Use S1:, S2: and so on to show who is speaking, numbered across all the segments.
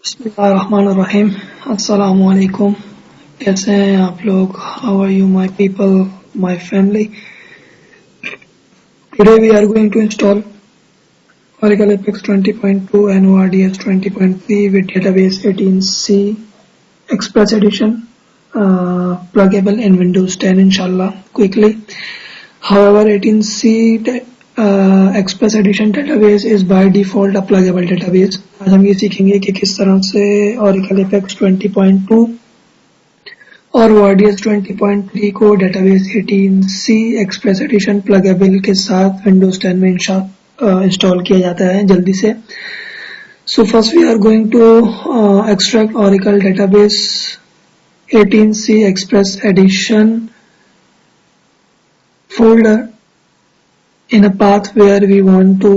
S1: बिस्मिल्लाहिर्रहमानिर्रहीम। अस्सलाम वालेकुम। कैसे हैं आप लोग? How are you my people, my family? Today we are going to install Oracle Apex 20.2 and ORDS 20.3 with database 18C Express Edition, pluggable in Windows 10 inshallah quickly. However, 18C Express Edition database is by default a pluggable database. आज हम ये सीखेंगे कि किस तरह से Oracle Apex 20.2 और ORDS 20.3 को database 18C Express Edition pluggable के साथ Windows 10 में इंस्टॉल किया जाता है जल्दी से. So first we are going to extract Oracle database 18C Express Edition folder in a path where we want to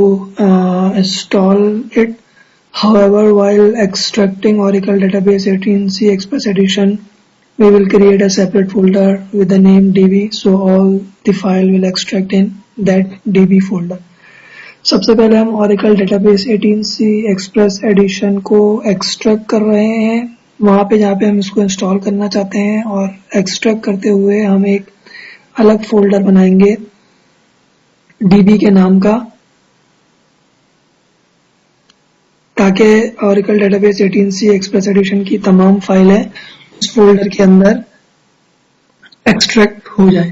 S1: install it. However, while extracting Oracle database 18C Express Edition, we will create a separate folder with the name db, so all the file will extract in that db folder. सबसे पहले हम Oracle database 18C Express Edition को extract कर रहे हैं वहां पे जहाँ पे हम इसको इंस्टॉल करना चाहते हैं, और एक्सट्रैक्ट करते हुए हम एक अलग फोल्डर बनाएंगे db के नाम का, ताकि Oracle database 18C Express Edition की तमाम फाइलें उस फोल्डर के अंदर एक्सट्रैक्ट हो जाए.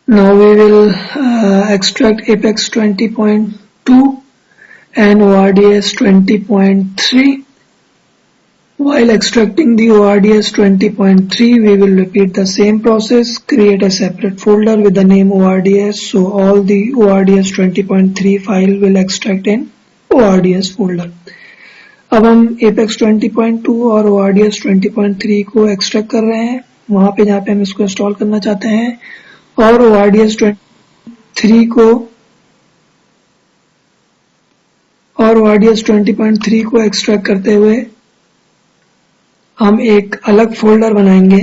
S1: Now we will extract Apex 20.2 and ORDS 20.3. While extracting the ORDS 20.3, we will repeat the same process, create a separate folder with the name ORDS, so all the ORDS 20.3 file will extract in ORDS folder. अब हम Apex 20.2 और ORDS 20.3 को extract कर रहे हैं वहां पे जहाँ पे हम इसको इंस्टॉल करना चाहते हैं, और ORDS 20.3 को एक्सट्रैक्ट करते हुए हम एक अलग फोल्डर बनाएंगे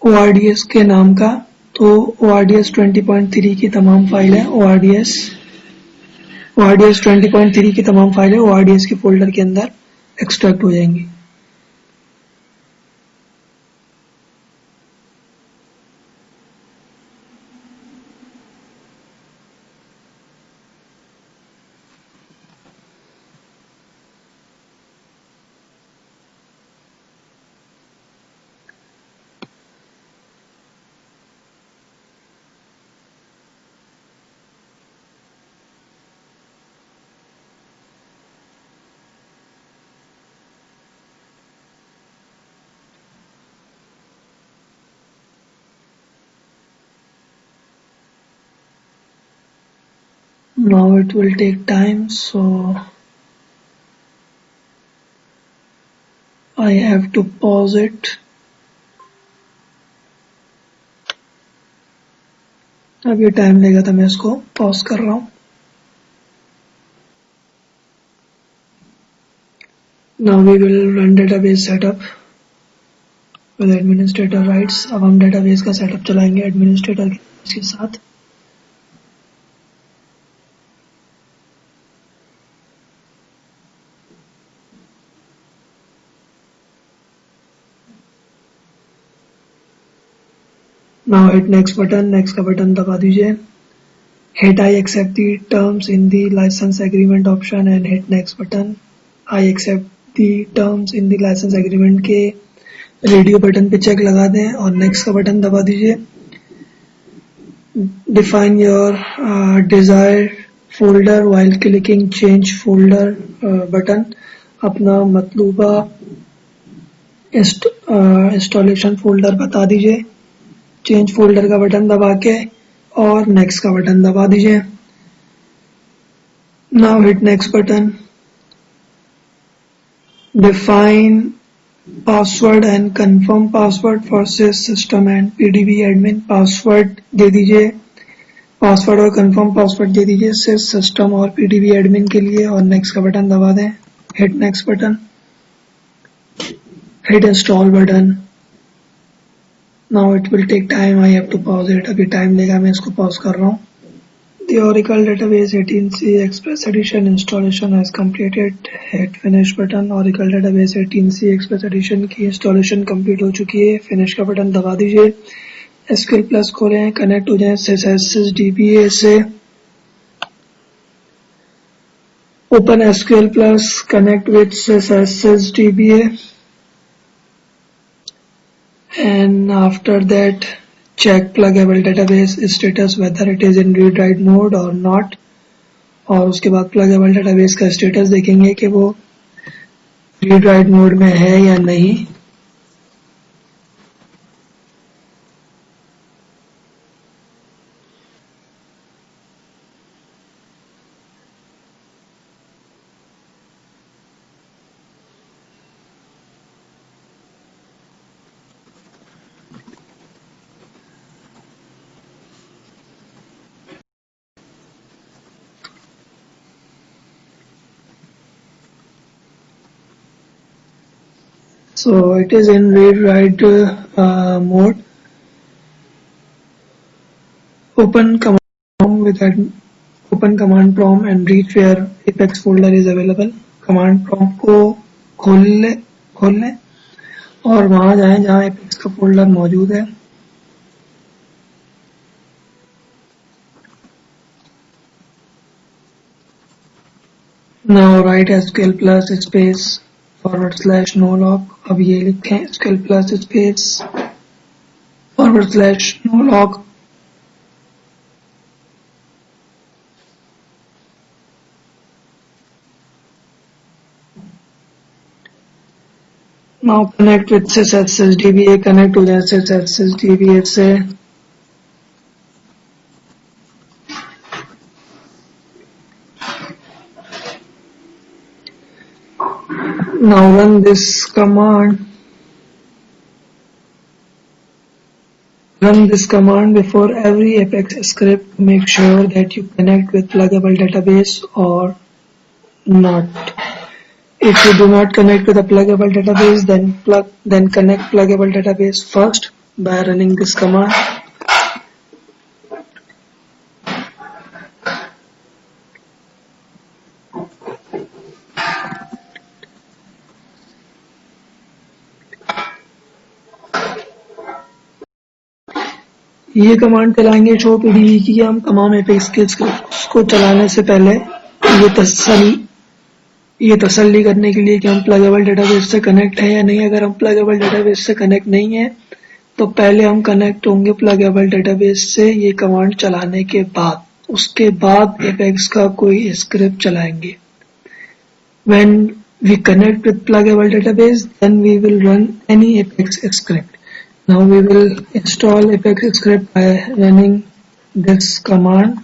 S1: ORDS के नाम का. तो ORDS 20.3 की तमाम फाइलें ORDS 20.3 की तमाम फाइलें ORDS के फोल्डर के अंदर एक्सट्रैक्ट हो जाएंगी. Now it will take time, so I have to pause it. अब ये टाइम लेगा तो मैं इसको पॉज कर रहा हूँ. Now we will run database setup with administrator rights. अब हम database का setup चलाएंगे administrator के साथ. Now hit next button. Next का बटन दबा दीजिए. Hit I accept the terms in the license agreement option and hit next button. I accept the terms in the license agreement के radio button पे check लगा दें और next का button दबा दीजिए. Define your desired folder while clicking change folder button. अपना मतलूबा installation folder बता दीजिए चेंज फोल्डर का बटन दबा के, और नेक्स्ट का बटन दबा दीजिए. Now hit next button. Define password and confirm password for sys system and PDB admin. Password दे दीजिए, पासवर्ड और कंफर्म पासवर्ड दे दीजिए सिस सिस्टम और पीडीबी एडमिन के लिए, और नेक्स्ट का बटन दबा दें. Hit next button. hit install button. Now it will take time, I have to pause it. अभी टाइम लेगा, मैं इसको पॉज कर रहा हूँ. The Oracle Database 18c Express Edition installation has completed. Hit finish button. Oracle Database 18c Express Edition की installation complete हो चुकी है. Finish का बटन दबा दीजिए. SQL Plus खोलें, कनेक्ट हो जाएं SysDBA से. Open SQL Plus, connect with SysDBA, and after that check pluggable database status whether it is in read write mode or not. और उसके बाद प्लगेबल डेटाबेस का स्टेटस देखेंगे कि वो रीड राइट मोड में है या नहीं. So it is in read write mode. Open command prompt and reach where apex folder is available. command prompt को खोल लें और वहां जाएं जहां apex का फोल्डर मौजूद है. Now write SQL plus space /nolog. अब ये लिखें SQL plus space /nolog. Now connect with SysDBA. Connect हो जाए SysDBA से. Now run this command. Run this command before every Apex script to make sure that you connect with pluggable database or not. If you do not connect with a pluggable database, then connect pluggable database first by running this command. ये command चलाएंगे show PDB की. हम तमाम apex के scripts को चलाने से पहले ये तसल्ली करने के लिए कि हम प्लगेबल डेटाबेस से कनेक्ट है या नहीं. अगर हम प्लगेबल डेटाबेस से कनेक्ट नहीं है तो पहले हम कनेक्ट होंगे प्लगेबल डेटाबेस से ये कमांड चलाने के बाद. उसके बाद एपेक्स का कोई स्क्रिप्ट चलाएंगे. When we connect with pluggable database, then we will run any Apex script. Now we will install Apex script by running this command.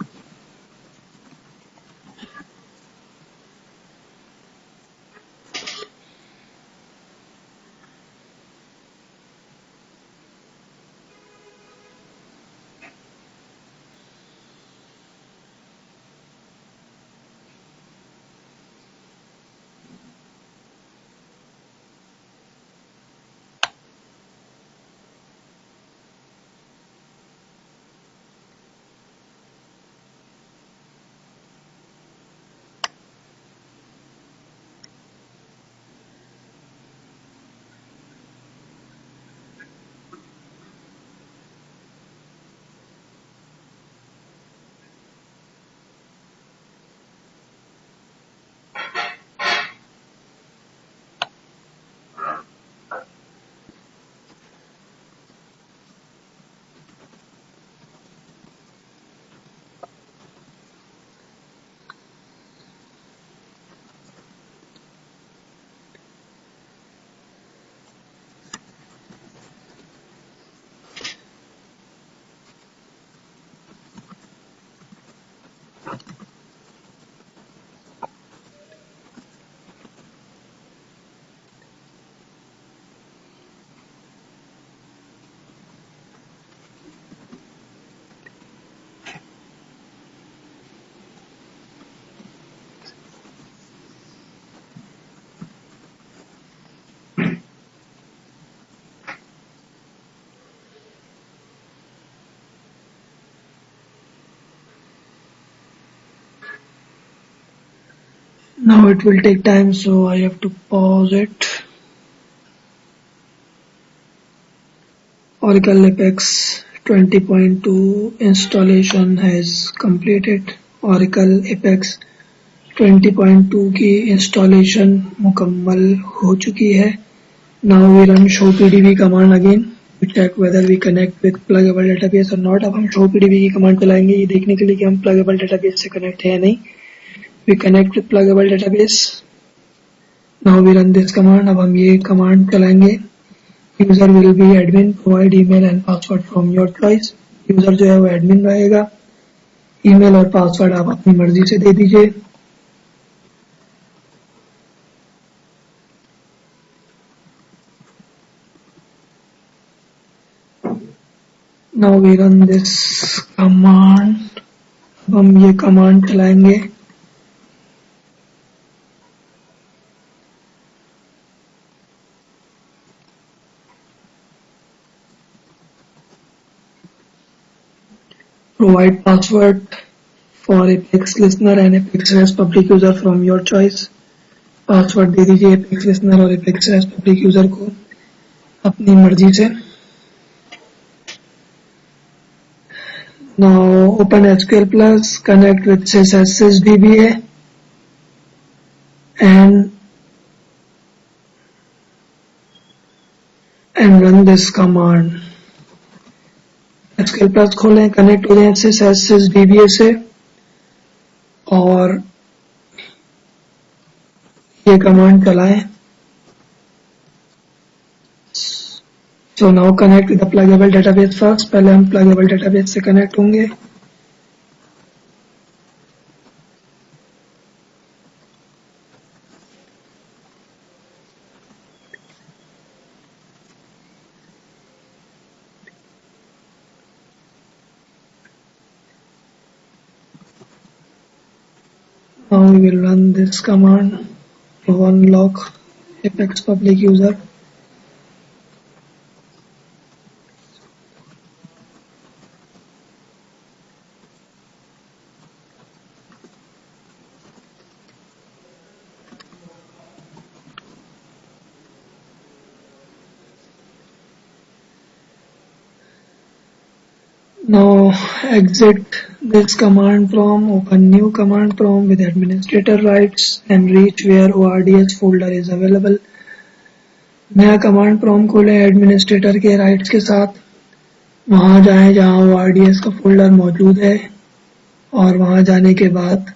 S1: Now it will take time, so I have to pause it. Oracle Apex 20.2 installation has completed. Oracle Apex 20.2 की installation मुकम्मल हो चुकी है. Now we run show pdb command again to check whether we connect with pluggable database or not. अब हम show pdb की command चलाएंगे ये देखने के लिए कि हम pluggable database से connect है या नहीं. We connect with pluggable database. Now we run this command. अब हम ये command चलाएंगे. User will be admin. Provide email and password from your choice. User जो है वो admin रहेगा. email और password आप अपनी मर्जी से दे दीजिए. Now we run this command. अब हम ये command चलाएंगे. Provide password for Apex listener and Apex REST public user from your choice. Password दे दीजिए Apex listener और Apex REST public user को अपनी मर्जी से. Now open SQL Plus, connect with sysdba and run this command. SQL Plus खोलें, connect हो जाए sysdba से और ये कमांड चलाएं. So now connect with the pluggable database first. पहले हम pluggable database से connect होंगे. Now we will run this command to unlock Apex public user. Now exit this command prompt, open new command prompt with administrator rights and reach where ORDS folder is available. नया command prompt खोलें administrator के rights के साथ. वहां जाएं जहां ORDS का folder मौजूद है और वहां जाने के बाद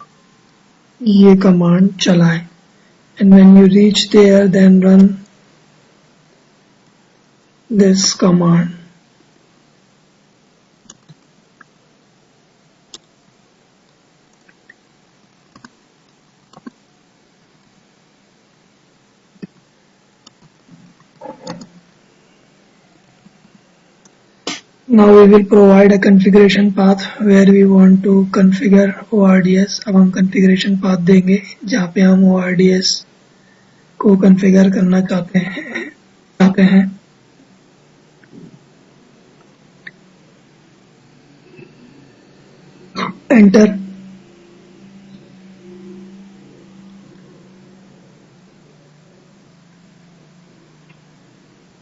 S1: ये command चलाएं. And when you reach there, then run this command. Now we will provide a configuration path where we want to configure ORDS. अब हम configuration path देंगे जहाँ पे हम ORDS को configure करना चाहते हैं. Enter.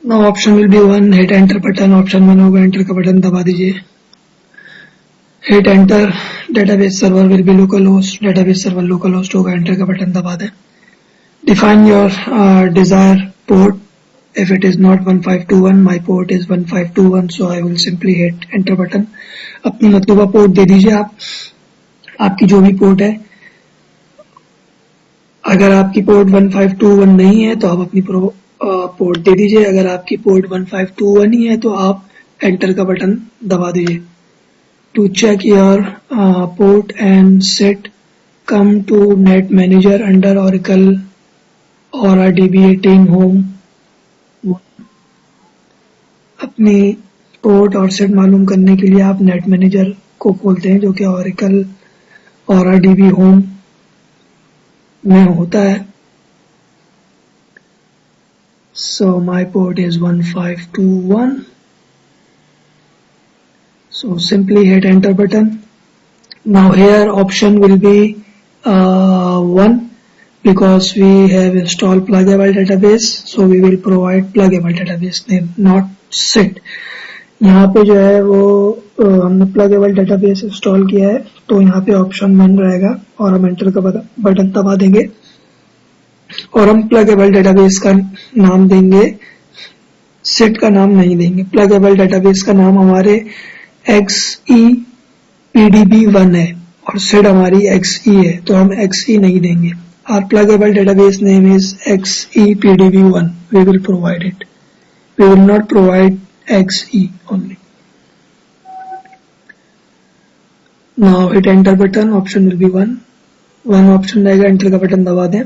S1: Now option will be 1. Hit enter button. Option 1 होगा. Enter का बटन दबा दीजिए. Hit enter. Database server will be localhost. Database server localhost होगा. Enter का बटन दबा दें. Define your desired port. If it is not 1521, my port is 1521, so I will simply hit enter button. अपनी मतलूबा port दे दीजिए आप. आपकी जो भी पोर्ट है. अगर आपकी पोर्ट 1521 नहीं है तो आप अपनी पोर्ट दे दीजिए. अगर आपकी पोर्ट 1521 ही है तो आप एंटर का बटन दबा दीजिए. To check your port and set come to net manager under Oracle Aura DB18 home. अपनी पोर्ट और सेट मालूम करने के लिए आप नेट मैनेजर को खोलते हैं जो कि Oracle Aura DB home में होता है. So my port is 1521. So simply hit enter button. Now here option will be 1. because we have installed pluggable database, so we will provide pluggable database name, not set. यहाँ पे जो है वो हमने pluggable database install किया है, तो यहाँ पे ऑप्शन 1 रहेगा और हम एंटर का बटन दबा देंगे और हम प्लगेबल डेटाबेस का नाम देंगे, सेट का नाम नहीं देंगे। प्लगेबल डेटाबेस का नाम हमारे XEPDB1 है और सेट हमारी XE है, तो हम XE नहीं देंगे। Our pluggable database name is XEPDB1. We will provide it. We will not provide XE only. Now hit enter button. Option will be 1. One option रहेगा, enter का बटन दबा दें।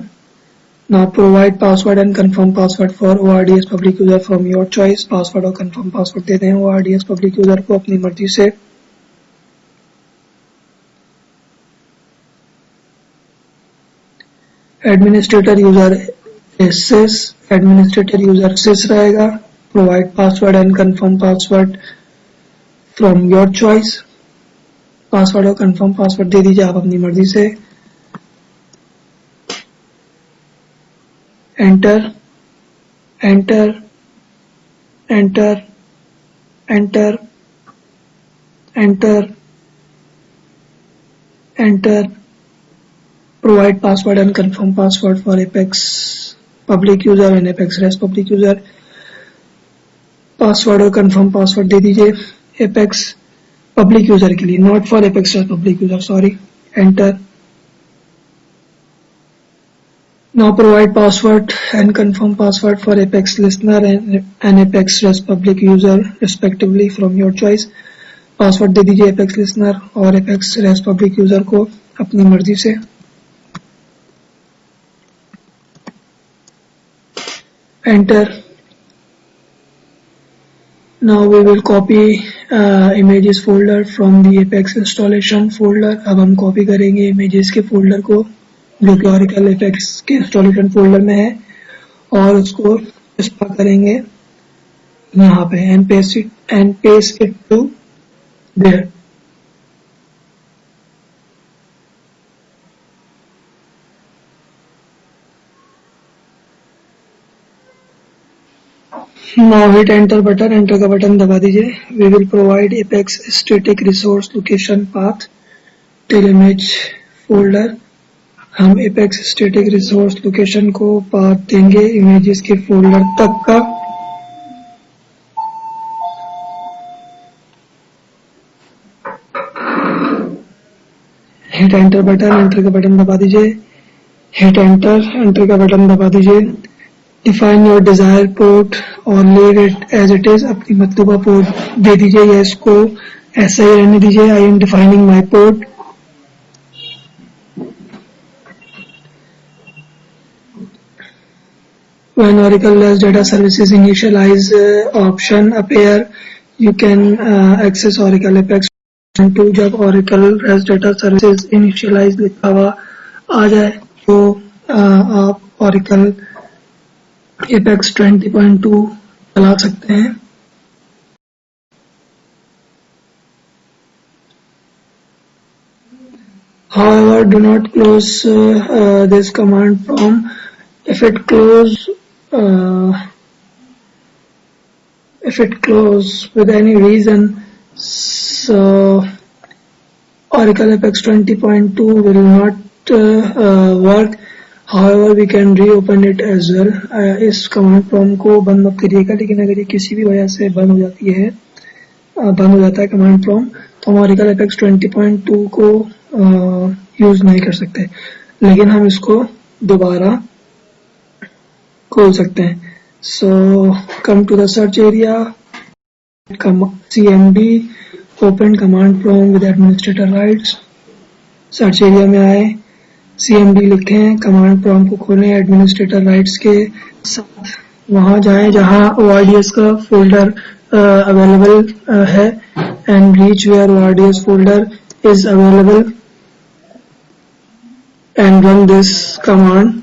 S1: Now provide password and confirm password for ORDS public user from your choice. Password और confirm password दे दें ORDS public user को अपनी मर्जी से। Administrator user is sys, administrator user sys रहेगा। Provide password and confirm password from your choice. Password और confirm password दे दीजिए आप अपनी मर्जी से। Enter enter enter enter enter enter provide password and confirm password for Apex public user and Apex REST public user. Password और confirm password दे दीजिए Apex public user के लिए, not for Apex REST public user, sorry. Enter. Now provide password and confirm password for Apex listener and Apex REST public user respectively from your choice. Password दे दीजिए Apex listener और Apex REST public user को अपनी मर्जी से। Enter. Now we will copy images folder from the Apex installation folder. अब हम copy करेंगे images के फोल्डर को जो कि Oracle Apex के इंस्टॉलेशन फोल्डर में है और उसको ट्रांसफर करेंगे यहाँ पे and paste it to there. Now hit enter button, enter का बटन दबा दीजिए। We will provide Apex static resource location path till image folder. हम Apex static resource location को पाथ देंगे images के फोल्डर तक का। hit enter button, enter का बटन दबा दीजिए। hit enter, enter का बटन दबा दीजिए। Define your desired port और leave it as it is. अपनी मतलूबा पोर्ट दे दीजिए या इसको ऐसा ही रहने दीजिए। I am defining my port. When Oracle REST data services initialize option appear, you can access Oracle Apex 2. जब Oracle REST data services initialize लिखा हुआ आ जाए तो आप Oracle Apex 20.2 चला सकते हैं। However, do not close this command prompt. If it close with any reason, so Oracle Apex 20.2 will not work. However, we can reopen it as well. इस command prompt को बंद मत करिएगा, लेकिन अगर ये किसी भी वजह से बंद हो जाता है कमांड प्रॉम्प्ट, तो हम Oracle Apex 20.2 को यूज नहीं कर सकते, लेकिन हम इसको दोबारा खोल सकते हैं। So come to the search area, CMD, open command prompt with administrator rights. Search area में आए, CMD लिखें, कमांड प्रॉम्प्ट को खोलें एडमिनिस्ट्रेटर राइट्स के साथ, वहां जाएं जहां ORDS का फोल्डर अवेलेबल है and reach where ORDS folder is available and run this command